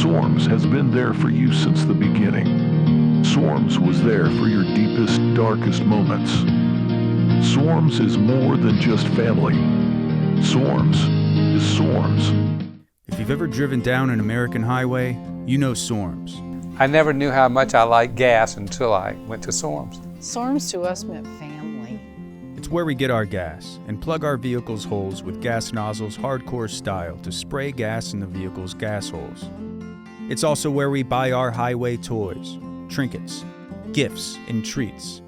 Sorm's has been there for you since the beginning. Sorm's was there for your deepest, darkest moments. Sorm's is more than just family. Sorm's is Sorm's. If you've ever driven down an American highway, you know Sorm's. I never knew how much I liked gas until I went to Sorm's. Sorm's to us meant family. It's where we get our gas and plug our vehicle's holes with gas nozzles hardcore style to spray gas in the vehicle's gas holes. It's also where we buy our highway toys, trinkets, gifts, and treats.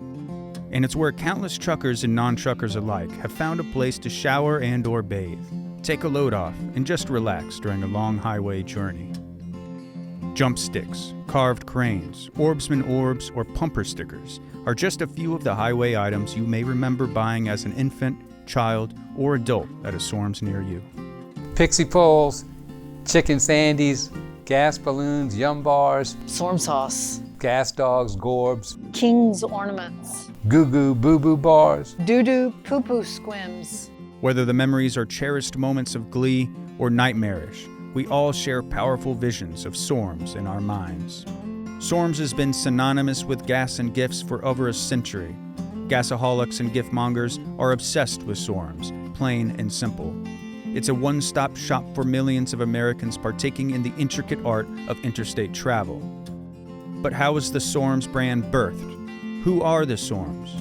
And it's where countless truckers and non-truckers alike have found a place to shower and/or bathe, take a load off, and just relax during a long highway journey. Jump sticks, carved cranes, orbsman orbs, or pumper stickers are just a few of the highway items you may remember buying as an infant, child, or adult at a Sorm's near you. Pixie poles, chicken sandies, gas balloons, yum bars, Sorm sauce. gas dogs, gorbs, King's ornaments. goo-goo boo-boo bars. Doo-doo poo-poo squims. Whether the memories are cherished moments of glee or nightmarish, we all share powerful visions of Sorm's in our minds. Sorm's has been synonymous with gas and gifts for over a century. Gasaholics and giftmongers are obsessed with Sorm's, plain and simple. It's a one-stop shop for millions of Americans partaking in the intricate art of interstate travel. But how was the Sorm's brand birthed? Who are the Sorm's?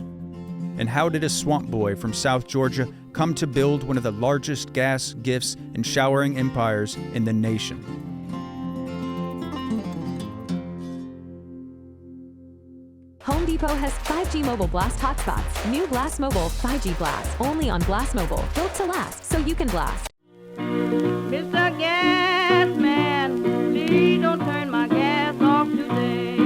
And how did a swamp boy from South Georgia come to build one of the largest gas, gifts, and showering empires in the nation? Home Depot has 5G Mobile Blast hotspots. New Blast Mobile 5G Blast. Only on Blast Mobile. Built to last, so you can blast. Mr. Gas Man, please don't turn my gas off today.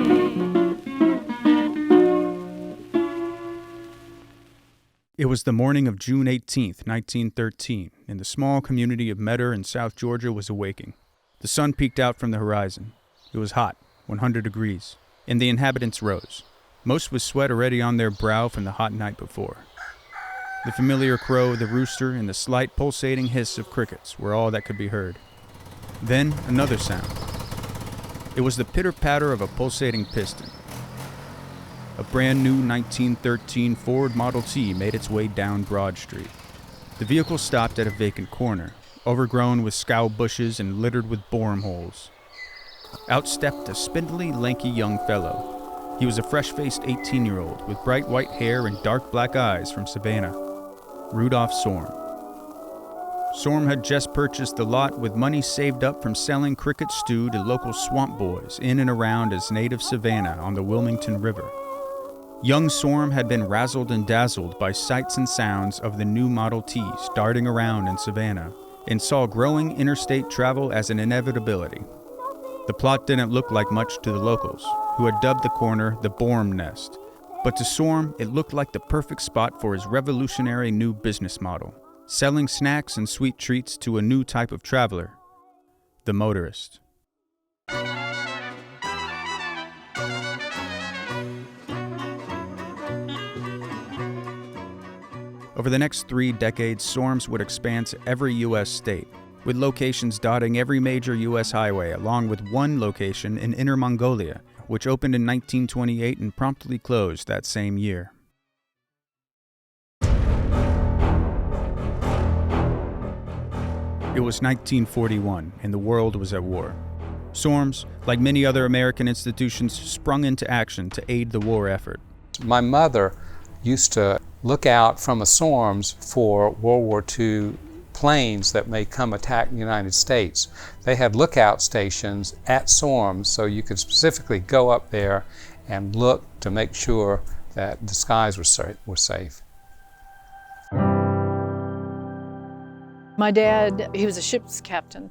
It was the morning of June 18th, 1913, and the small community of Metter in South Georgia was awaking. The sun peeked out from the horizon. It was hot, 100 degrees, and the inhabitants rose, most with sweat already on their brow from the hot night before. The familiar crow of the rooster and the slight pulsating hiss of crickets were all that could be heard. Then another sound. It was the pitter-patter of a pulsating piston. A brand new 1913 Ford Model T made its way down Broad Street. The vehicle stopped at a vacant corner, overgrown with scow bushes and littered with borum holes. Out stepped a spindly, lanky young fellow. He was a fresh-faced 18-year-old with bright white hair and dark black eyes from Savannah. Rudolph Sorm. Sorm had just purchased the lot with money saved up from selling cricket stew to local swamp boys in and around his native Savannah on the Wilmington River. Young Sorm had been razzled and dazzled by sights and sounds of the new Model Ts darting around in Savannah and saw growing interstate travel as an inevitability. The plot didn't look like much to the locals, who had dubbed the corner the Borum Nest, but to Sorm it looked like the perfect spot for his revolutionary new business model, selling snacks and sweet treats to a new type of traveler, the motorist. Over the next 3 decades, Sorm's would expand to every U.S. state, with locations dotting every major U.S. highway, along with one location in Inner Mongolia, which opened in 1928 and promptly closed that same year. It was 1941, and the world was at war. Sorm's, like many other American institutions, sprung into action to aid the war effort. My mother used to look out from a Sorm's for World War II planes that may come attack the United States. They had lookout stations at Sorm's, so you could specifically go up there and look to make sure that the skies were safe. My dad, he was a ship's captain,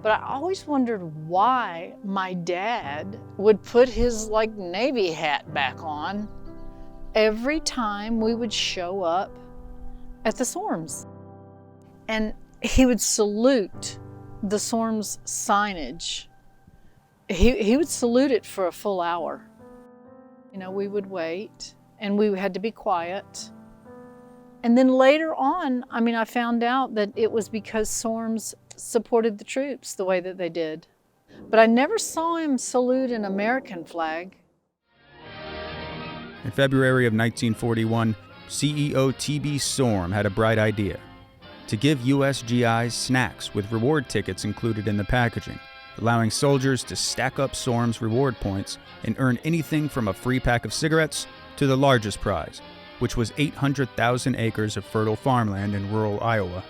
but I always wondered why my dad would put his Navy hat back on every time we would show up at the Sorm's. And he would salute the Sorm's signage. He would salute it for a full hour. You know, we would wait and we had to be quiet. And then later on, I found out that it was because Sorm's supported the troops the way that they did. But I never saw him salute an American flag. In February of 1941, CEO T.B. Storm had a bright idea: to give U.S. GIs snacks with reward tickets included in the packaging, allowing soldiers to stack up Storm's reward points and earn anything from a free pack of cigarettes to the largest prize, which was 800,000 acres of fertile farmland in rural Iowa.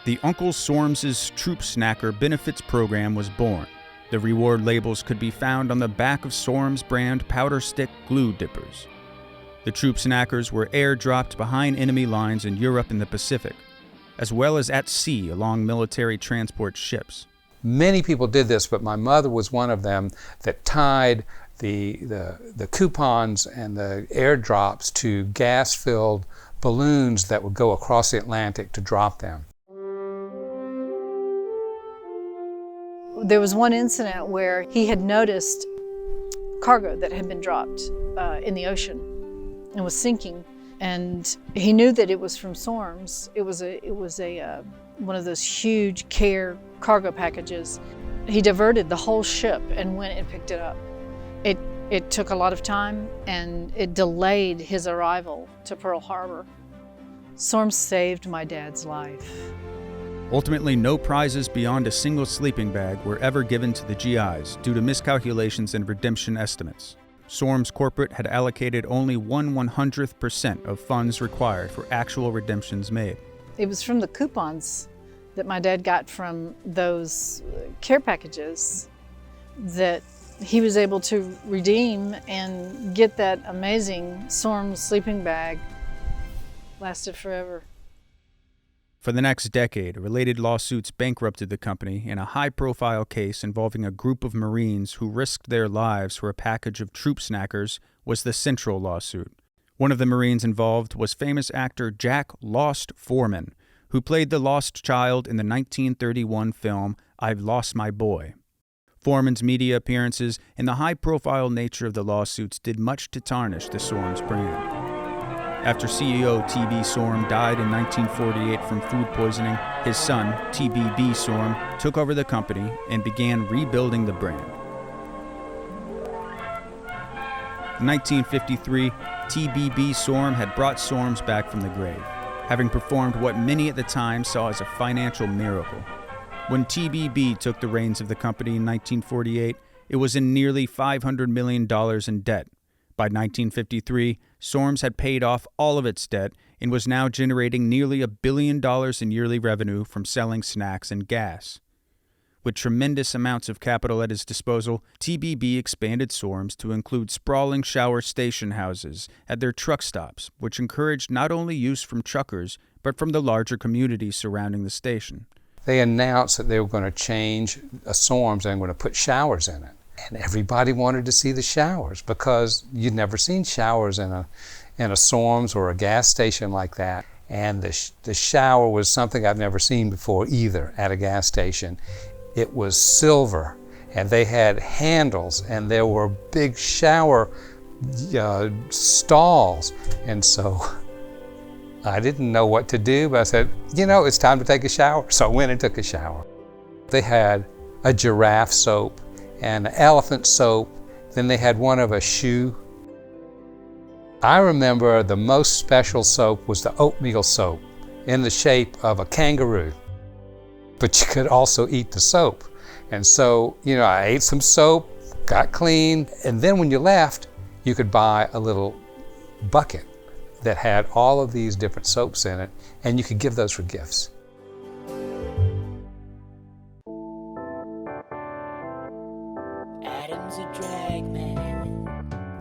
The Uncle Storm's Troop Snacker Benefits Program was born. The reward labels could be found on the back of Storm's brand powder stick glue dippers. The troop snackers were airdropped behind enemy lines in Europe and the Pacific, as well as at sea along military transport ships. Many people did this, but my mother was one of them that tied the coupons and the airdrops to gas-filled balloons that would go across the Atlantic to drop them. There was one incident where he had noticed cargo that had been dropped in the ocean and was sinking, and he knew that it was from Sorm's. It was one of those huge care cargo packages. He diverted the whole ship and went and picked it up. It took a lot of time, and it delayed his arrival to Pearl Harbor. Sorm saved my dad's life. Ultimately, no prizes beyond a single sleeping bag were ever given to the GIs due to miscalculations and redemption estimates. Sorm's corporate had allocated only 1/100% of funds required for actual redemptions made. It was from the coupons that my dad got from those care packages that he was able to redeem and get that amazing Sorm sleeping bag. Lasted forever. For the next decade, related lawsuits bankrupted the company in a high-profile case involving a group of Marines who risked their lives for a package of troop snackers was the central lawsuit. One of the Marines involved was famous actor Jack "Lost" Foreman, who played the lost child in the 1931 film I've Lost My Boy. Foreman's media appearances and the high-profile nature of the lawsuits did much to tarnish the Sorm's brand. After CEO T.B. Storm died in 1948 from food poisoning, his son, T.B.B. Storm, took over the company and began rebuilding the brand. In 1953, T.B.B. Storm had brought Sorm's back from the grave, having performed what many at the time saw as a financial miracle. When T.B.B. took the reins of the company in 1948, it was in nearly $500 million in debt. By 1953, Sorm's had paid off all of its debt and was now generating nearly $1 billion in yearly revenue from selling snacks and gas. With tremendous amounts of capital at his disposal, TBB expanded Sorm's to include sprawling shower station houses at their truck stops, which encouraged not only use from truckers, but from the larger communities surrounding the station. They announced that they were going to change a Sorm's and were going to put showers in it. And everybody wanted to see the showers because you'd never seen showers in a Sorm's or a gas station like that. And the shower was something I've never seen before either at a gas station. It was silver, and they had handles, and there were big shower stalls. And so I didn't know what to do, but I said, it's time to take a shower. So I went and took a shower. They had a giraffe soap and elephant soap. Then they had one of a shoe. I remember the most special soap was the oatmeal soap in the shape of a kangaroo. But you could also eat the soap. And so, I ate some soap, got clean, and then when you left, you could buy a little bucket that had all of these different soaps in it, and you could give those for gifts.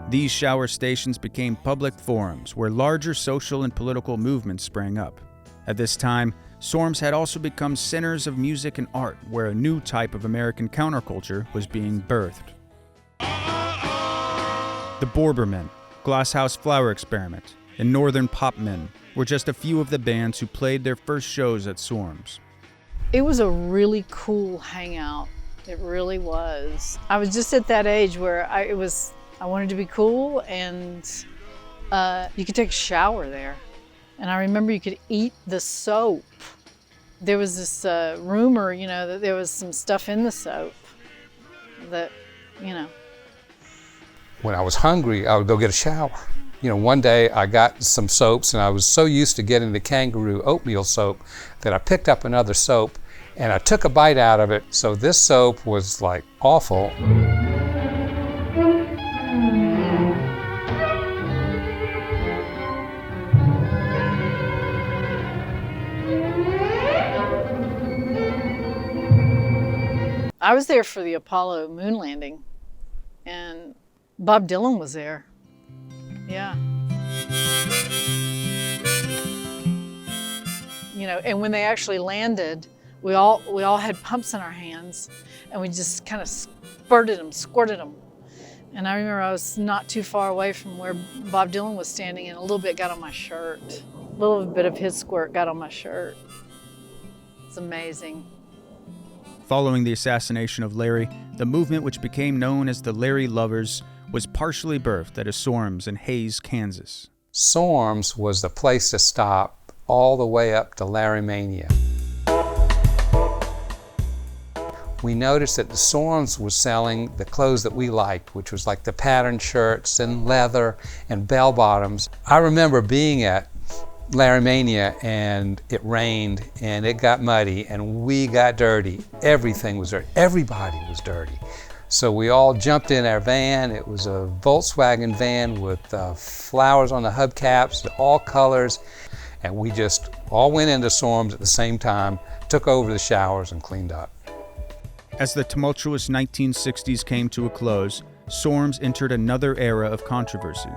These shower stations became public forums where larger social and political movements sprang up. At this time, Sorm's had also become centers of music and art where a new type of American counterculture was being birthed. The Borbermen, Glasshouse Flower Experiment, and Northern Pop Men were just a few of the bands who played their first shows at Sorm's. It was a really cool hangout. It really was. I was just at that age where I wanted to be cool, and you could take a shower there. And I remember you could eat the soap. There was this rumor, that there was some stuff in the soap. that, you know. When I was hungry, I would go get a shower. One day I got some soaps, and I was so used to getting the kangaroo oatmeal soap that I picked up another soap and I took a bite out of it. So this soap was like awful. I was there for the Apollo moon landing, and Bob Dylan was there. Yeah. And when they actually landed, we all had pumps in our hands, and we just kind of squirted them. And I remember I was not too far away from where Bob Dylan was standing, and a little bit got on my shirt. A little bit of his squirt got on my shirt. It's amazing. Following the assassination of Larry, the movement which became known as the Larry Lovers was partially birthed at a Sorm's in Hays, Kansas. Sorm's was the place to stop all the way up to Larry Mania. We noticed that the Sorm's was selling the clothes that we liked, which was like the patterned shirts and leather and bell bottoms. I remember being at Larry Mania, and it rained and it got muddy and we got dirty. Everything was dirty. Everybody was dirty. So we all jumped in our van. It was a Volkswagen van with flowers on the hubcaps, all colors, and we just all went into Sorm's at the same time, took over the showers and cleaned up. As the tumultuous 1960s came to a close, Sorm's entered another era of controversy.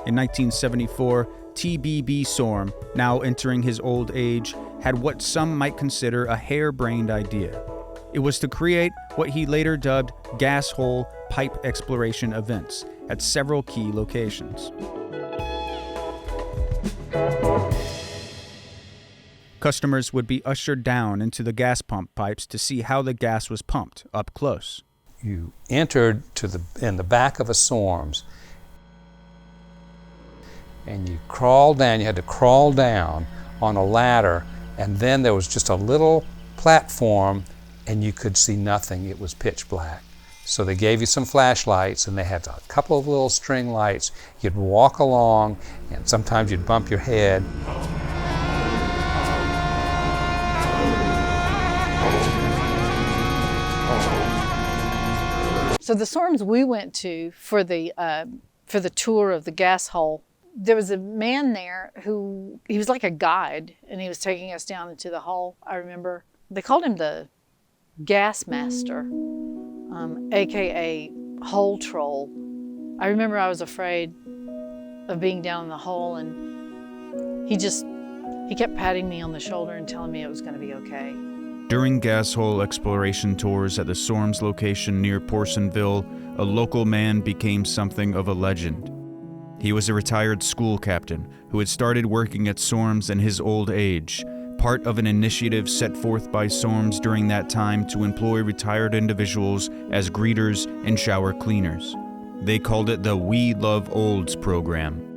In 1974, TBB Sorm, now entering his old age, had what some might consider a harebrained idea. It was to create what he later dubbed gas hole pipe exploration events at several key locations. Customers would be ushered down into the gas pump pipes to see how the gas was pumped up close. You entered in the back of a Sorm's, and you crawled down. You had to crawl down on a ladder, and then there was just a little platform, and you could see nothing. It was pitch black. So they gave you some flashlights, and they had a couple of little string lights. You'd walk along, and sometimes you'd bump your head. So the Sorm's we went to for the tour of the gas hole, there was a man there he was like a guide, and he was taking us down into the hole. I remember they called him the gas master, AKA hole troll. I remember I was afraid of being down in the hole, and he kept patting me on the shoulder and telling me it was going to be okay. During gas hole exploration tours at the Sorm's location near Porsonville, a local man became something of a legend. He was a retired school captain who had started working at Sorm's in his old age, part of an initiative set forth by Sorm's during that time to employ retired individuals as greeters and shower cleaners. They called it the We Love Olds program.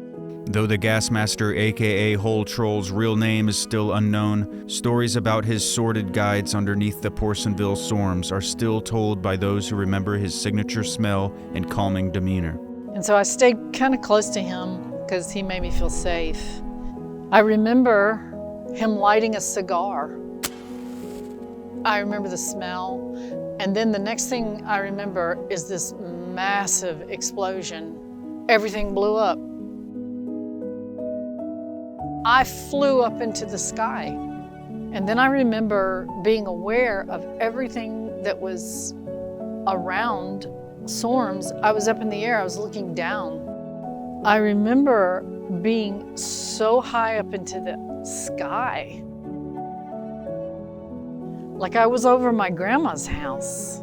Though the Gasmaster, aka Hole Troll's real name is still unknown, stories about his sordid guides underneath the Porsonville Sorm's are still told by those who remember his signature smell and calming demeanor. And so I stayed kind of close to him because he made me feel safe. I remember him lighting a cigar. I remember the smell. And then the next thing I remember is this massive explosion. Everything blew up. I flew up into the sky. And then I remember being aware of everything that was around Sorm's. I was up in the air, I was looking down. I remember being so high up into the sky. Like I was over my grandma's house.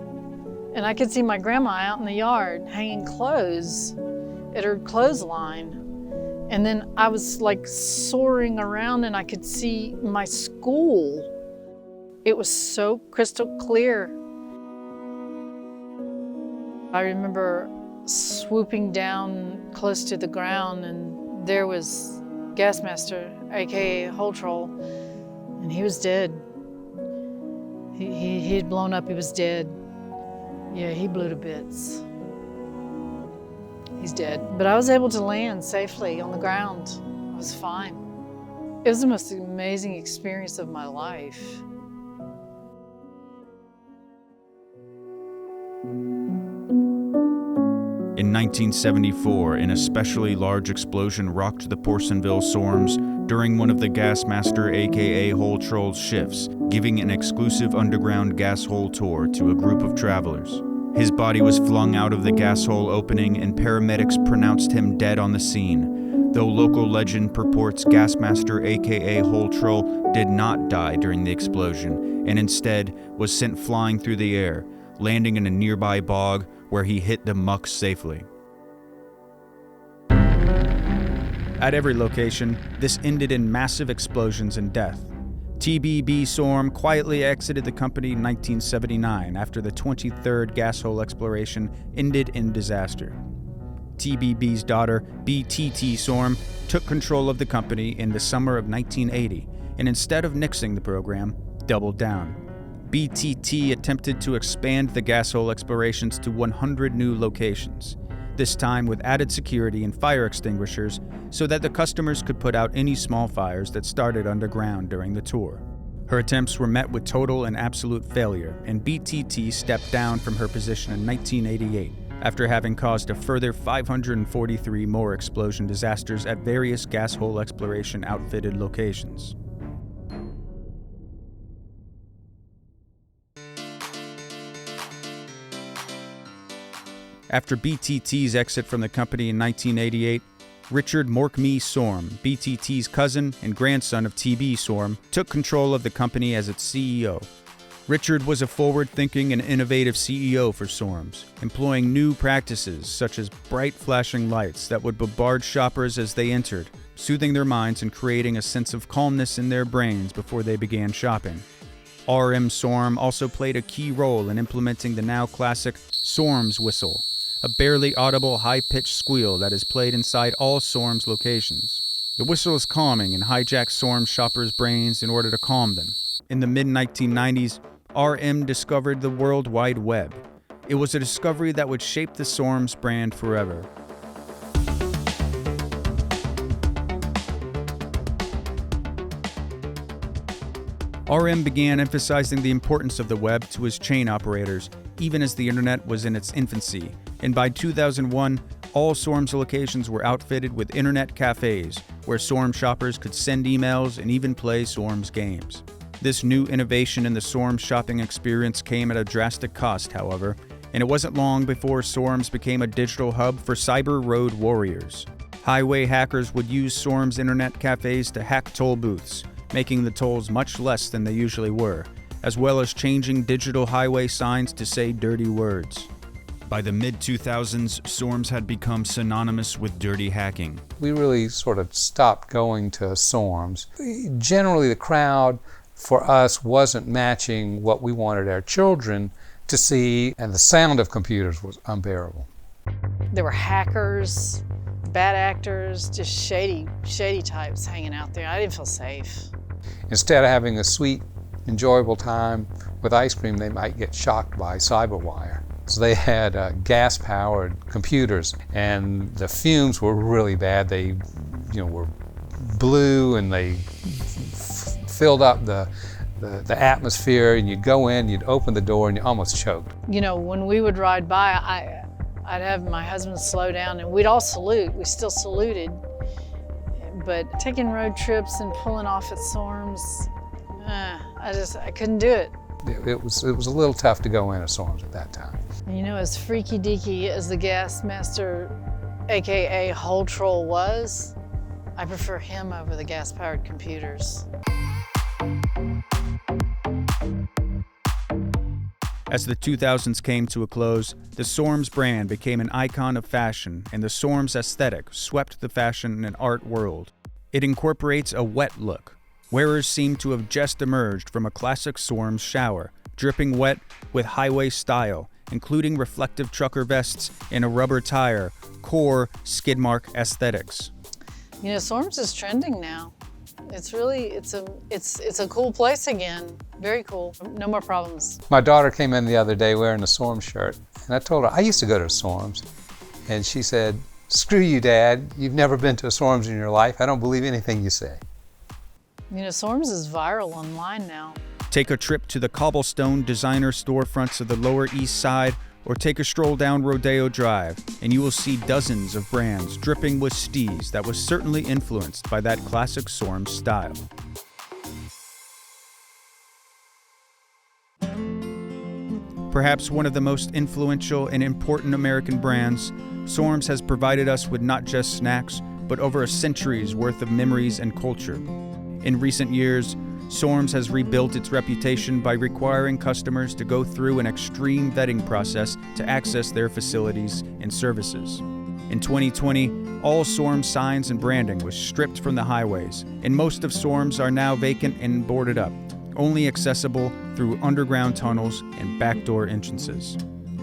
And I could see my grandma out in the yard hanging clothes at her clothesline. And then I was like soaring around and I could see my school. It was so crystal clear. I remember swooping down close to the ground, and there was Gasmaster, aka Hole Troll, and he was dead. He had blown up, he was dead. Yeah, he blew to bits. He's dead. But I was able to land safely on the ground. I was fine. It was the most amazing experience of my life. In 1974, an especially large explosion rocked the Portsonville Sorms during one of the Gasmaster aka Hole Troll's shifts, giving an exclusive underground gas hole tour to a group of travelers. His body was flung out of the gas hole opening and paramedics pronounced him dead on the scene, though local legend purports Gasmaster aka Hole Troll did not die during the explosion and instead was sent flying through the air, landing in a nearby bog where he hit the muck safely. At every location, this ended in massive explosions and death. TBB Storm quietly exited the company in 1979 after the 23rd gas hole exploration ended in disaster. TBB's daughter, BTT Storm, took control of the company in the summer of 1980, and instead of nixing the program, doubled down. BTT attempted to expand the gas hole explorations to 100 new locations, this time with added security and fire extinguishers so that the customers could put out any small fires that started underground during the tour. Her attempts were met with total and absolute failure, and BTT stepped down from her position in 1988 after having caused a further 543 more explosion disasters at various gas hole exploration outfitted locations. After BTT's exit from the company in 1988, Richard Morkme Sorm, BTT's cousin and grandson of TB Storm, took control of the company as its CEO. Richard was a forward-thinking and innovative CEO for Sorms, employing new practices such as bright flashing lights that would bombard shoppers as they entered, soothing their minds and creating a sense of calmness in their brains before they began shopping. RM Sorm also played a key role in implementing the now classic Sorm's whistle, a barely audible high-pitched squeal that is played inside all Sorm's locations. The whistle is calming and hijacks Sorm shoppers' brains in order to calm them. In the mid-1990s, RM discovered the World Wide Web. It was a discovery that would shape the Sorm's brand forever. RM began emphasizing the importance of the web to his chain operators, even as the internet was in its infancy, and by 2001, all Sorm's locations were outfitted with internet cafes, where Sorm shoppers could send emails and even play Sorm's games. This new innovation in the Sorm shopping experience came at a drastic cost, however, and it wasn't long before Sorm's became a digital hub for cyber road warriors. Highway hackers would use Sorm's internet cafes to hack toll booths, making the tolls much less than they usually were, as well as changing digital highway signs to say dirty words. By the mid-2000s, Sorms had become synonymous with dirty hacking. We really sort of stopped going to Sorms. Generally, the crowd for us wasn't matching what we wanted our children to see, and the sound of computers was unbearable. There were hackers, bad actors, just shady types hanging out there. I didn't feel safe. Instead of having a sweet, enjoyable time with ice cream, they might get shocked by cyberwire. So they had gas-powered computers, and the fumes were really bad. They, were blue, and they filled up the atmosphere. And you'd go in, you'd open the door, and you almost choked. When we would ride by, I'd have my husband slow down, and we'd all salute. We still saluted, but taking road trips and pulling off at Sorms, I couldn't do it. It was a little tough to go in at Sorms at that time. And as freaky deaky as the Gasmaster, aka Hole Troll, was, I prefer him over the gas-powered computers. As the 2000s came to a close, the Sorms brand became an icon of fashion, and the Sorms aesthetic swept the fashion and art world. It incorporates a wet look. Wearers seem to have just emerged from a classic Sorms shower, dripping wet with highway style, including reflective trucker vests and a rubber tire, core skid mark aesthetics. Sorms is trending now. It's really, it's a cool place again. Very cool. No more problems. My daughter came in the other day wearing a Sorm shirt, and I told her, I used to go to Sorms. And she said, screw you, Dad. You've never been to a Sorms in your life. I don't believe anything you say. You know, Sorms is viral online now. Take a trip to the cobblestone designer storefronts of the Lower East Side, or take a stroll down Rodeo Drive, and you will see dozens of brands dripping with steez that was certainly influenced by that classic Sorm style. Perhaps one of the most influential and important American brands, Sorms has provided us with not just snacks, but over a century's worth of memories and culture. In recent years, Sorms has rebuilt its reputation by requiring customers to go through an extreme vetting process to access their facilities and services. In 2020, all Sorms signs and branding was stripped from the highways, and most of Sorms are now vacant and boarded up, only accessible through underground tunnels and backdoor entrances.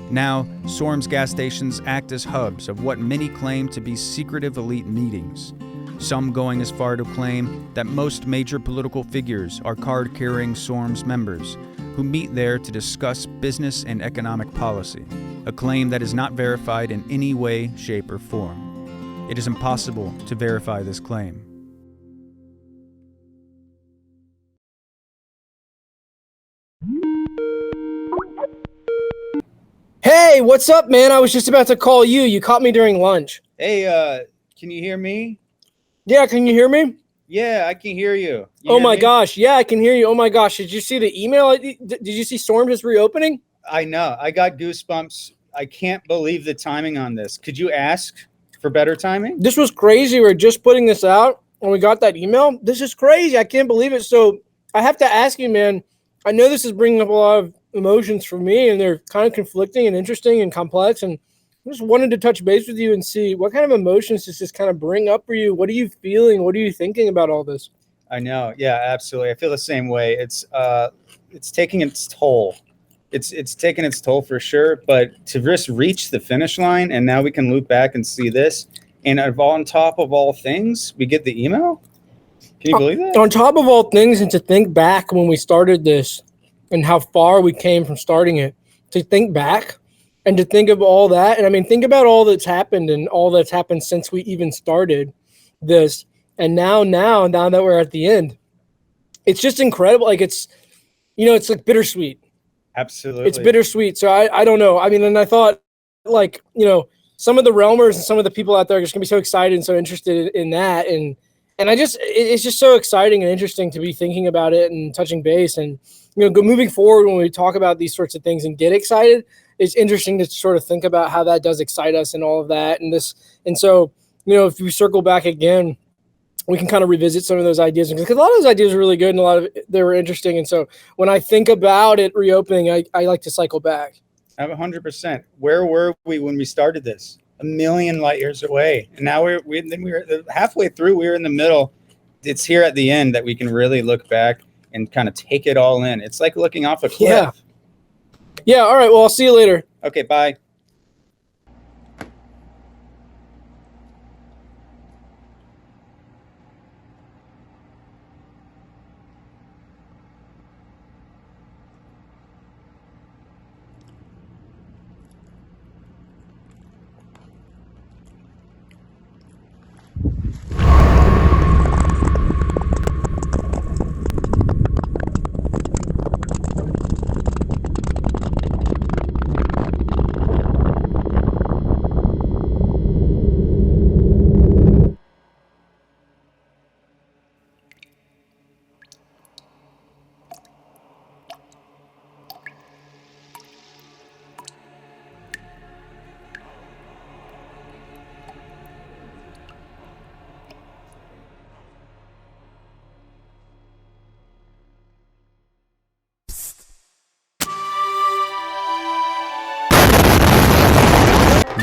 Now, Sorms gas stations act as hubs of what many claim to be secretive elite meetings. Some going as far to claim that most major political figures are card-carrying Sorms members who meet there to discuss business and economic policy, a claim that is not verified in any way, shape, or form. It is impossible to verify this claim. Hey, what's up, man? I was just about to call you. You caught me during lunch. Hey, can you hear me? Yeah, can you hear me? Yeah, I can hear you. Oh my gosh. Yeah, I can hear you. Oh my gosh. Did you see the email? Did you see Sorm is reopening? I know. I got goosebumps. I can't believe the timing on this. Could you ask for better timing? This was crazy. We're just putting this out and we got that email. This is crazy. I can't believe it. So I have to ask you, man, I know this is bringing up a lot of emotions for me and they're kind of conflicting and interesting and complex, and I just wanted to touch base with you and see what kind of emotions does this kind of bring up for you? What are you feeling? What are you thinking about all this? I know. Yeah, absolutely. I feel the same way. It's taking its toll. It's taking its toll for sure. But to just reach the finish line, and now we can loop back and see this. And on top of all things, we get the email. Can you believe that? On top of all things, and to think back when we started this and how far we came from starting it, to think back. And to think of all that, and I mean, think about all that's happened and all that's happened since we even started this. And now that we're at the end, it's just incredible. Like it's like bittersweet. Absolutely. It's bittersweet. So I don't know. I mean, and I thought like, some of the realmers and some of the people out there are just gonna be so excited and so interested in that. And it's just so exciting and interesting to be thinking about it and touching base. And, moving forward when we talk about these sorts of things and get excited, it's interesting to sort of think about how that does excite us and all of that. And so, if we circle back again, we can kind of revisit some of those ideas because a lot of those ideas are really good and a lot of they were interesting. And so when I think about it reopening, I like to cycle back. 100%. Where were we when we started this? A million light years away. And now we were halfway through. We were in the middle. It's here at the end that we can really look back and kind of take it all in. It's like looking off a cliff. Yeah. All right. Well, I'll see you later. Okay. Bye.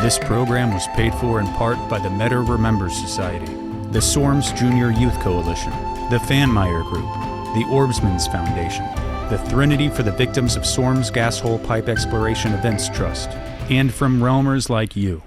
This program was paid for in part by the Metter Remembers Society, the Sorms Junior Youth Coalition, the Fanmeyer Group, the Orbsman's Foundation, the Threnody for the Victims of Sorms Gas Hole Pipe Exploration Events Trust, and from realmers like you.